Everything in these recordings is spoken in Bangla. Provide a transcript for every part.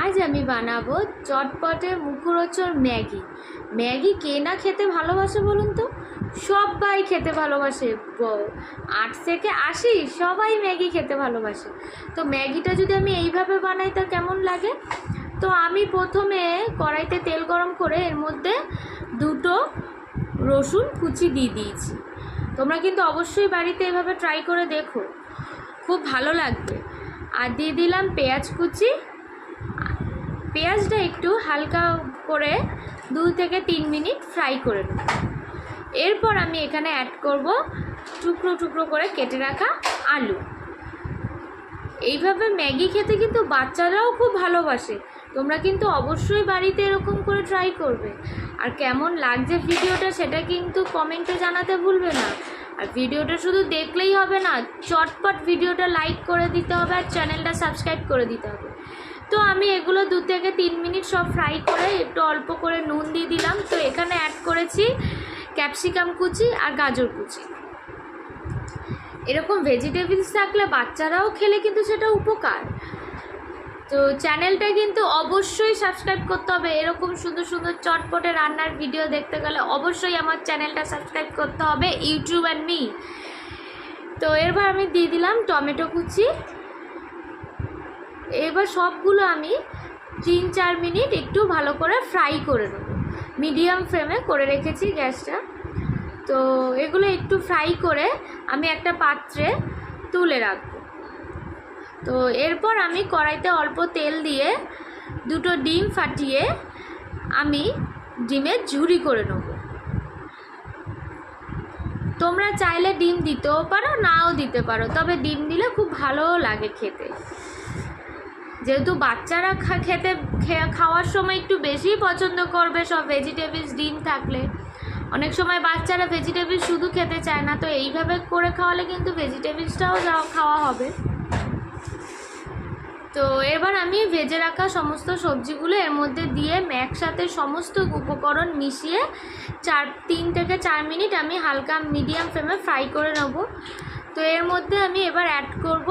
আজ আমি বানাবো চটপটে মুখরোচক ম্যাগি। ম্যাগি কে না খেতে ভালোবাসে বলুন তো? সবাই খেতে ভালোবাসে, 8 থেকে 80 সবাই ম্যাগি খেতে ভালোবাসে। তো ম্যাগিটা যদি আমি এইভাবে বানাই তা কেমন লাগে? তো আমি প্রথমে কড়াইতে তেল গরম করে এর মধ্যে 2টো রসুন কুচি দিয়ে দিয়েছি। তোমরা কিন্তু অবশ্যই বাড়িতে এভাবে ট্রাই করে দেখো, খুব ভালো লাগবে। আর দিয়ে দিলাম পেঁয়াজ কুচি। পেঁয়াজটা একটু হালকা করে 2 থেকে 3 মিনিট ফ্রাই করে নেব। এরপর আমি এখানে অ্যাড করব টুকরো টুকরো করে কেটে রাখা আলু। এইভাবে ম্যাগি খেতে কিন্তু বাচ্চারাও খুব ভালোবাসে। তোমরা কিন্তু অবশ্যই বাড়িতে এরকম করে ট্রাই করবে। আর কেমন লাগছে ভিডিওটা সেটা কিন্তু কমেন্টে জানাতে ভুলবে না। আর ভিডিওটা শুধু দেখলেই হবে না, চটপট ভিডিওটা লাইক করে দিতে হবে আর চ্যানেলটা সাবস্ক্রাইব করে দিতে হবে। তো আমি এগুলো 2 থেকে 3 মিনিট সব ফ্রাই করে একটু অল্প করে নুন দিয়ে দিলাম। তো এখানে অ্যাড করেছি ক্যাপসিকাম কুচি আর গাজর কুচি। এরকম ভেজিটেবলস থাকলে বাচ্চারাও খেলে কিন্তু সেটা উপকার। তো চ্যানেলটা কিন্তু অবশ্যই সাবস্ক্রাইব করতে হবে। এরকম সুন্দর সুন্দর চটপটে রান্নার ভিডিও দেখতে গেলে অবশ্যই আমার চ্যানেলটা সাবস্ক্রাইব করতে হবে, ইউটিউব অ্যান্ড মি। তো এরপর আমি দিয়ে দিলাম টমেটো কুচি। এবার সবগুলো আমি 3-4 মিনিট একটু ভালো করে ফ্রাই করে নেব। মিডিয়াম ফ্লেমে করে রেখেছি গ্যাসটা। তো এগুলো একটু ফ্রাই করে আমি একটা পাত্রে তুলে রাখবো। তো এরপর আমি কড়াইতে অল্প তেল দিয়ে 2টো ডিম ফাটিয়ে আমি ডিমের ঝুরি করে নেব। তোমরা চাইলে ডিম দিতেও পারো, নাও দিতে পারো, তবে ডিম দিলে খুব ভালোও লাগে খেতে। যেহেতু বাচ্চারা খাওয়ার সময় একটু বেশিই পছন্দ করবে সব ভেজিটেবলস, ডিম থাকলে। অনেক সময় বাচ্চারা ভেজিটেবলস শুধু খেতে চায় না, তো এইভাবে করে খাওয়ালে কিন্তু ভেজিটেবলসটাও খাওয়া হবে। তো এবার আমি ভেজে রাখা সমস্ত সবজিগুলো এর মধ্যে দিয়ে একসাথে সমস্ত উপকরণ মিশিয়ে 3 থেকে 4 মিনিট আমি হালকা মিডিয়াম ফ্লেমে ফ্রাই করে নেব। তো এর মধ্যে আমি এবার অ্যাড করব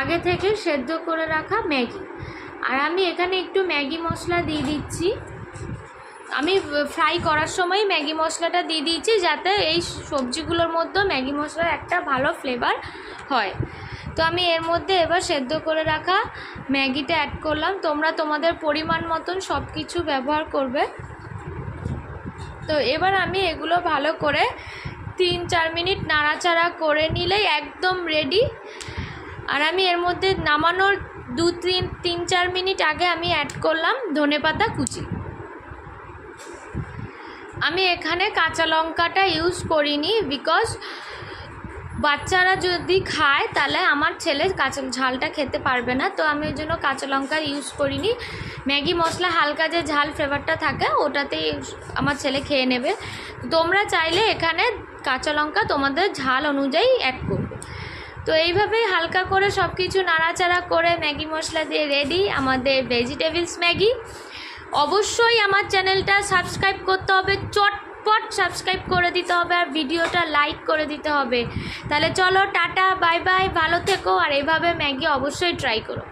আগে থেকে সেদ্ধ করে রাখা ম্যাগি। আর আমি এখানে একটু ম্যাগি মশলা দিয়ে দিচ্ছি। আমি ফ্রাই করার সময় ম্যাগি মশলাটা দিয়ে দিয়েছি যাতে এই সবজিগুলোর মধ্যে ম্যাগি মশলার একটা ভালো ফ্লেভার হয়। তো আমি এর মধ্যে এবার সেদ্ধ করে রাখা ম্যাগিটা অ্যাড করলাম। তোমরা তোমাদের পরিমাণ মতন সব কিছু ব্যবহার করবে। তো এবার আমি এগুলো ভালো করে 3-4 মিনিট নাড়াচাড়া করে নিলেই একদম রেডি। আর আমি এর মধ্যে নামানোর 3-4 মিনিট আগে আমি অ্যাড করলাম ধনেপাতা কুচি। আমি এখানে কাঁচা লঙ্কাটা ইউজ করিনি, বিকজ বাচ্চারা যদি খায় তাহলে আমার ছেলে কাঁচা ঝালটা খেতে পারবে না। তো আমি ওই জন্য কাঁচা লঙ্কা ইউজ করিনি। ম্যাগি মশলা হালকা যে ঝাল ফ্লেভারটা থাকে ওটাতেই আমার ছেলে খেয়ে নেবে। তোমরা চাইলে এখানে কাঁচা লঙ্কা তোমাদের ঝাল অনুযায়ী অ্যাড করবে। তো এইভাবেই হালকা করে সব কিছু নাড়াচাড়া করে ম্যাগি মশলা দিয়ে রেডি আমাদের ভেজিটেবলস ম্যাগি। অবশ্যই আমার চ্যানেলটা সাবস্ক্রাইব করতে হবে, চটপট সাবস্ক্রাইব করে দিতে হবে আর ভিডিওটা লাইক করে দিতে হবে। তাহলে চলো টাটা, বাই বাই, ভালো থেকো আর এইভাবে ম্যাগি অবশ্যই ট্রাই করো।